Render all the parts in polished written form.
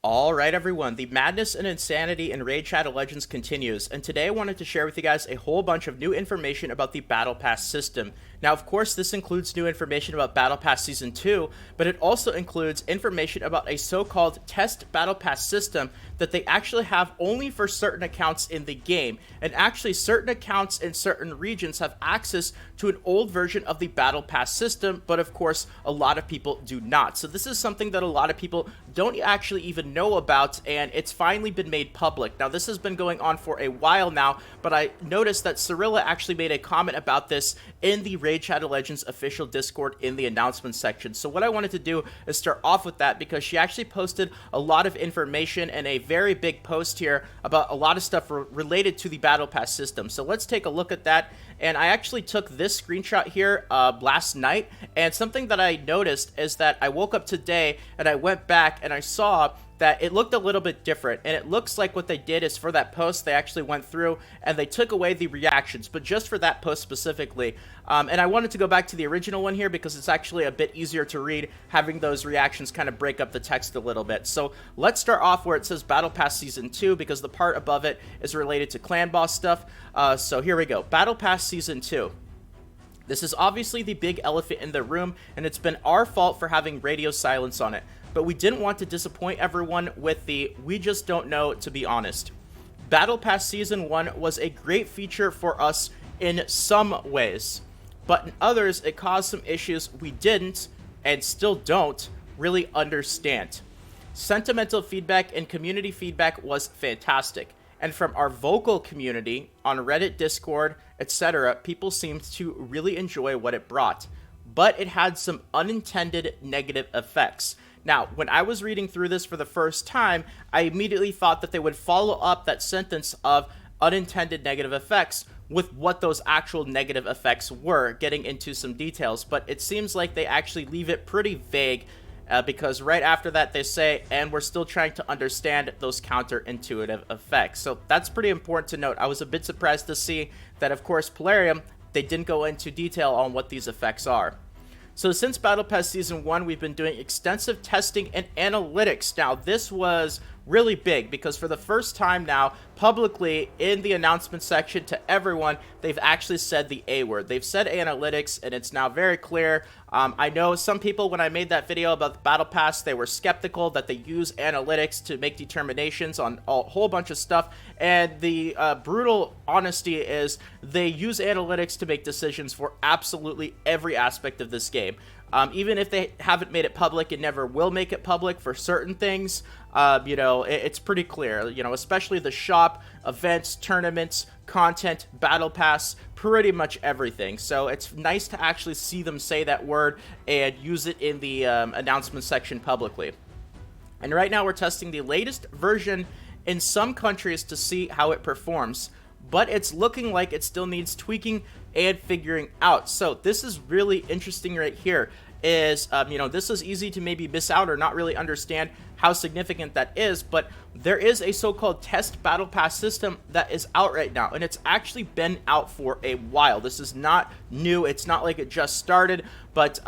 Alright everyone, the madness and insanity in Raid Shadow Legends continues, and today I wanted to share with you guys a whole bunch of new information about the Battle Pass system. Now of course this includes new information about Battle Pass Season 2, but it also includes information about a so-called test Battle Pass system that they actually have only for certain accounts in the game, and actually certain accounts in certain regions have access to an old version of the Battle Pass system, but of course a lot of people do not. So this is something that a lot of people don't actually even know about, and it's finally been made public. Now this has been going on for a while now, but I noticed that Cirilla actually made a comment about this in the Raid Shadow Legends official Discord in the announcement section. So what I wanted to do is start off with that because she actually posted a lot of information and a very big post here about a lot of stuff related to the Battle Pass system. So let's take a look at that. And I actually took this screenshot here last night, and something that I noticed is that I woke up today and I went back and I saw that it looked a little bit different, and it looks like what they did is for that post they actually went through and they took away the reactions, but just for that post specifically. And I wanted to go back to the original one here because it's actually a bit easier to read, having those reactions kind of break up the text a little bit. So let's start off where it says Battle Pass Season 2 because the part above it is related to clan boss stuff. So here we go. Battle Pass Season 2. This is obviously the big elephant in the room, and it's been our fault for having radio silence on it. But we didn't want to disappoint everyone with the "we just don't know," to be honest. Battle Pass Season 1 was a great feature for us in some ways, but in others it caused some issues we didn't, and still don't, really understand. Sentimental feedback and community feedback was fantastic, and from our vocal community, on Reddit, Discord, etc., people seemed to really enjoy what it brought. But it had some unintended negative effects. Now, when I was reading through this for the first time, I immediately thought that they would follow up that sentence of unintended negative effects with what those actual negative effects were, getting into some details. But it seems like they actually leave it pretty vague because right after that they say, and we're still trying to understand those counterintuitive effects. So that's pretty important to note. I was a bit surprised to see that, of course, Polarium, they didn't go into detail on what these effects are. So since Battle Pass Season 1, we've been doing extensive testing and analytics. Now, this was really big because for the first time now, publicly in the announcement section to everyone, they've actually said the A word. They've said analytics, and it's now very clear. I know some people, when I made that video about the Battle Pass, they were skeptical that they use analytics to make determinations on a whole bunch of stuff, and the brutal honesty is they use analytics to make decisions for absolutely every aspect of this game. Even if they haven't made it public and never will make it public for certain things, it's pretty clear, especially the shop, events, tournaments, content, Battle Pass, pretty much everything. So it's nice to actually see them say that word and use it in the announcement section publicly. And right now we're testing the latest version in some countries to see how it performs, but it's looking like it still needs tweaking and figuring out. So this is really interesting right here. This is easy to maybe miss out or not really understand how significant that is, but there is a so-called test Battle Pass system that is out right now, and it's actually been out for a while. This is not new. It's not like it just started, but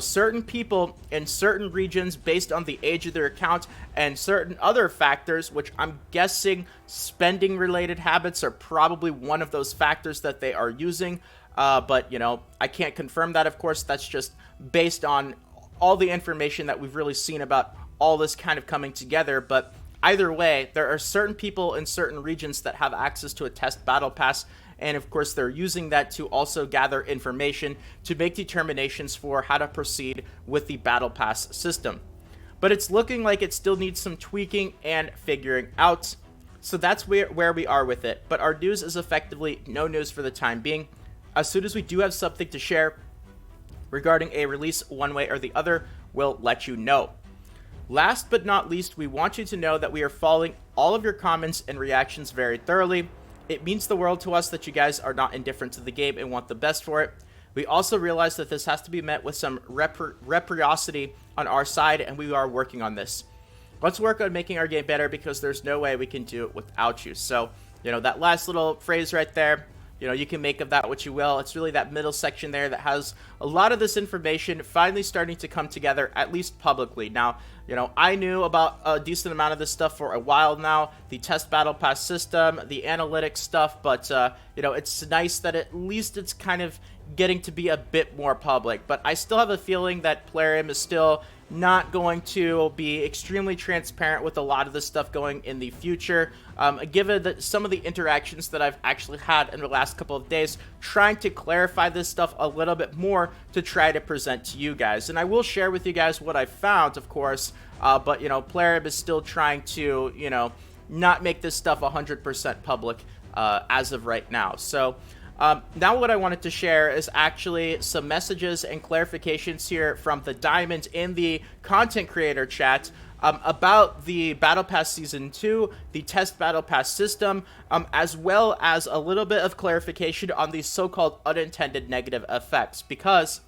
certain people in certain regions, based on the age of their account and certain other factors, which I'm guessing spending related habits are probably one of those factors that they are using. But I can't confirm that, of course. That's just based on all the information that we've really seen about all this kind of coming together. But either way, there are certain people in certain regions that have access to a test Battle Pass, and of course they're using that to also gather information to make determinations for how to proceed with the Battle Pass system. But it's looking like it still needs some tweaking and figuring out. So that's where we are with it. But our news is effectively no news for the time being. As soon as we do have something to share regarding a release one way or the other, we'll let you know. Last but not least, we want you to know that we are following all of your comments and reactions very thoroughly. It means the world to us that you guys are not indifferent to the game and want the best for it. We also realize that this has to be met with some reciprocity on our side, and we are working on this. Let's work on making our game better because there's no way we can do it without you. So, that last little phrase right there, you can make of that what you will. It's really that middle section there that has a lot of this information finally starting to come together, at least publicly. Now, I knew about a decent amount of this stuff for a while now, the test battle pass system, the analytics stuff, but, it's nice that at least it's kind of getting to be a bit more public. But I still have a feeling that Plarium is still not going to be extremely transparent with a lot of this stuff going in the future, given that some of the interactions that I've actually had in the last couple of days, trying to clarify this stuff a little bit more to try to present to you guys. And I will share with you guys what I found, of course, but, Plarium is still trying to, not make this stuff 100% public as of right now. So, now what I wanted to share is actually some messages and clarifications here from the Diamond in the content creator chat about the Battle Pass Season 2, the test Battle Pass system, as well as a little bit of clarification on the so-called unintended negative effects, because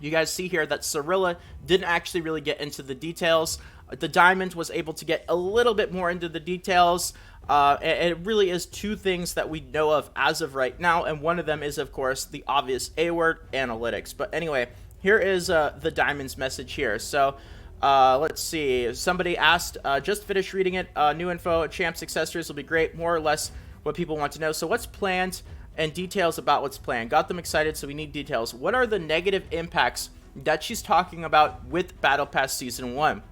you guys see here that Cirilla didn't actually really get into the details. The Diamond was able to get a little bit more into the details. And it really is two things that we know of as of right now, and one of them is, of course, the obvious A word, analytics. But anyway, here is the Diamond's message here. So, let's see. Somebody asked, just finished reading it, new info, Champ's accessories will be great, more or less what people want to know. So what's planned and details about what's planned? Got them excited, so we need details. What are the negative impacts that she's talking about with Battle Pass Season 1?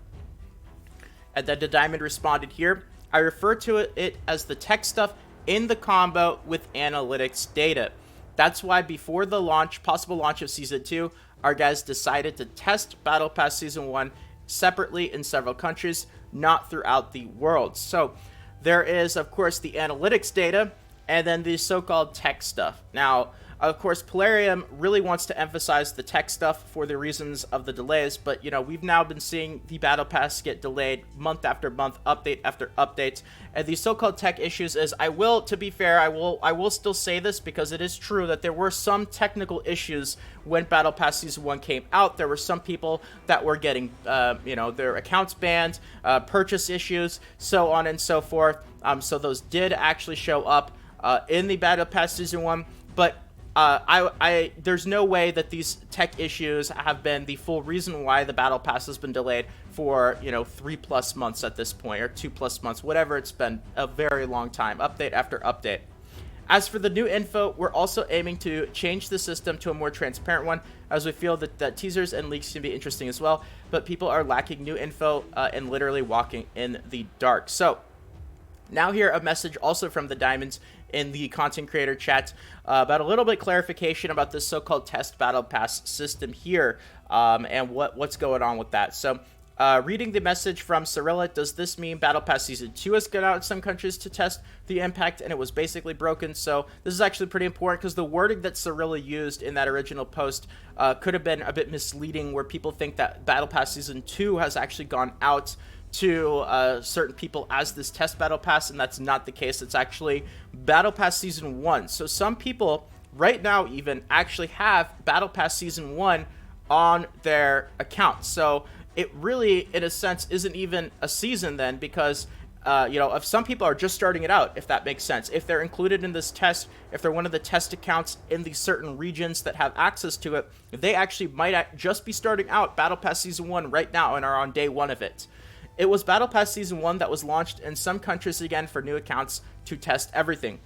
And then the Diamond responded here, I refer to it as the tech stuff in the combo with analytics data. That's why before the possible launch of Season 2, our guys decided to test Battle Pass Season 1 separately in several countries, not throughout the world. So there is, of course, the analytics data and then the so-called tech stuff. Now, of course, Plarium really wants to emphasize the tech stuff for the reasons of the delays, but, we've now been seeing the Battle Pass get delayed month after month, update after update, and these so-called tech issues is, to be fair, I will still say this because it is true that there were some technical issues when Battle Pass Season 1 came out. There were some people that were getting, their accounts banned, purchase issues, so on and so forth, so those did actually show up in the Battle Pass Season 1, but there's no way that these tech issues have been the full reason why the Battle Pass has been delayed for, 3+ months at this point, or 2+ months, whatever it's been, a very long time, update after update. As for the new info, we're also aiming to change the system to a more transparent one, as we feel that teasers and leaks can be interesting as well, but people are lacking new info and literally walking in the dark. So, now here a message also from the Diamonds in the content creator chat about a little bit clarification about this so-called test battle pass system here and what's going on with that. So reading the message from Cirilla, does this mean Battle Pass Season 2 has gone out in some countries to test the impact and it was basically broken? So this is actually pretty important because the wording that Cirilla used in that original post could have been a bit misleading, where people think that Battle Pass Season 2 has actually gone out to certain people as this test Battle Pass, and that's not the case. It's actually Battle Pass Season 1. So some people right now even actually have Battle Pass Season 1 on their account. So it really, in a sense, isn't even a season then, because if some people are just starting it out, if that makes sense. If they're included in this test, if they're one of the test accounts in the certain regions that have access to it, they actually might just be starting out Battle Pass Season 1 right now and are on day 1 of it. It was Battle Pass Season 1 that was launched in some countries again for new accounts to test everything.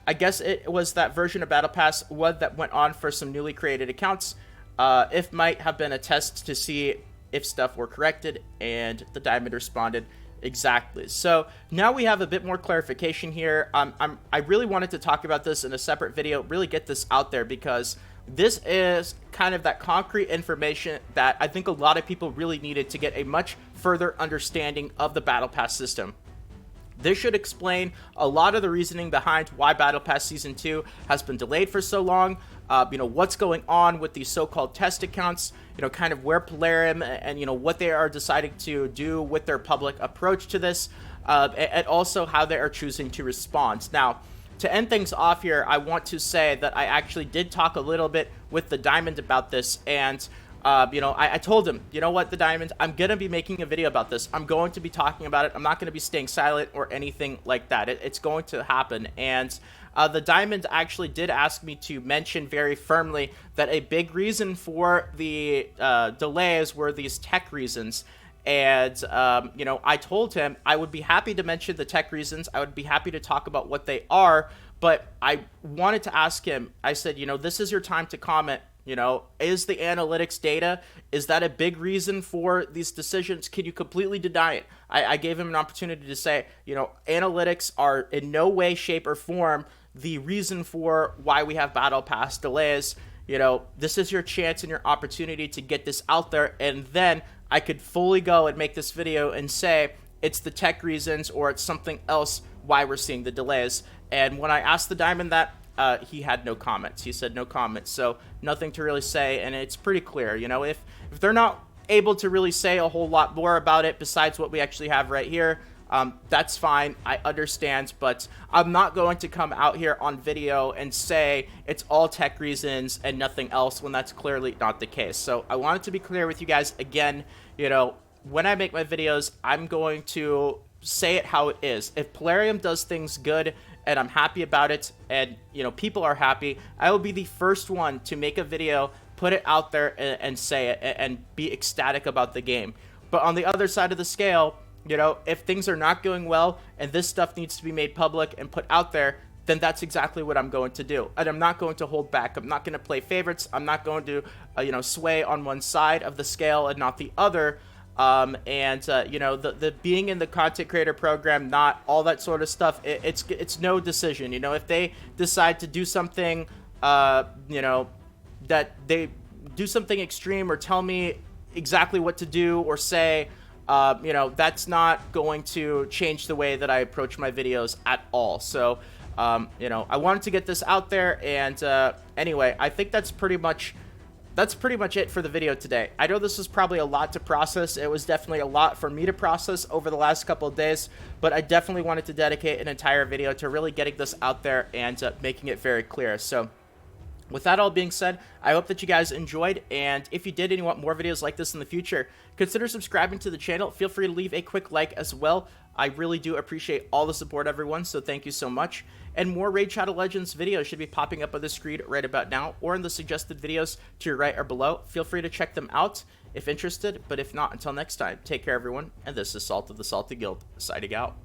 I guess it was that version of Battle Pass that went on for some newly created accounts. If might have been a test to see if stuff were corrected, and the Diamond responded, exactly. So now we have a bit more clarification here. I really wanted to talk about this in a separate video, really get this out there, because this is kind of that concrete information that I think a lot of people really needed to get a much further understanding of the Battle Pass system. This should explain a lot of the reasoning behind why Battle Pass Season 2 has been delayed for so long, what's going on with these so-called test accounts, kind of where Plarium and, what they are deciding to do with their public approach to this, and also how they are choosing to respond. Now, to end things off here, I want to say that I actually did talk a little bit with the Diamond about this, and I told him, you know what, the Diamond, I'm going to be making a video about this. I'm going to be talking about it. I'm not going to be staying silent or anything like that. It's going to happen. And the Diamond actually did ask me to mention very firmly that a big reason for the delays were these tech reasons. And, I told him I would be happy to mention the tech reasons. I would be happy to talk about what they are. But I wanted to ask him, I said, this is your time to comment. Is the analytics data, is that a big reason for these decisions? Can you completely deny it? I gave him an opportunity to say, analytics are in no way, shape, or form the reason for why we have Battle Pass delays. This is your chance and your opportunity to get this out there, and then I could fully go and make this video and say it's the tech reasons or it's something else why we're seeing the delays. And when I asked the Diamond that, he had no comments. He said no comments, so nothing to really say, and it's pretty clear. If they're not able to really say a whole lot more about it besides what we actually have right here, that's fine. I understand, but I'm not going to come out here on video and say it's all tech reasons and nothing else when that's clearly not the case. So I wanted to be clear with you guys again. When I make my videos, I'm going to say it how it is. If Plarium does things good and I'm happy about it, and people are happy, I will be the first one to make a video, put it out there, and say it and be ecstatic about the game. But on the other side of the scale, if things are not going well and this stuff needs to be made public and put out there, then that's exactly what I'm going to do. And I'm not going to hold back. I'm not going to play favorites. I'm not going to sway on one side of the scale and not the other. The being in the content creator program, not all that sort of stuff, it's no decision. If they decide to do something, that they do something extreme or tell me exactly what to do or say, that's not going to change the way that I approach my videos at all. So, I wanted to get this out there, and anyway, I think that's pretty much it for the video today. I know this was probably a lot to process. It was definitely a lot for me to process over the last couple of days, but I definitely wanted to dedicate an entire video to really getting this out there and making it very clear. So with that all being said, I hope that you guys enjoyed, and if you did and you want more videos like this in the future, consider subscribing to the channel. Feel free to leave a quick like as well. I really do appreciate all the support, everyone, so thank you so much. And more Raid Shadow Legends videos should be popping up on the screen right about now, or in the suggested videos to your right or below. Feel free to check them out if interested, but if not, until next time, take care, everyone, and this is Salt of the Salty Guild, signing out.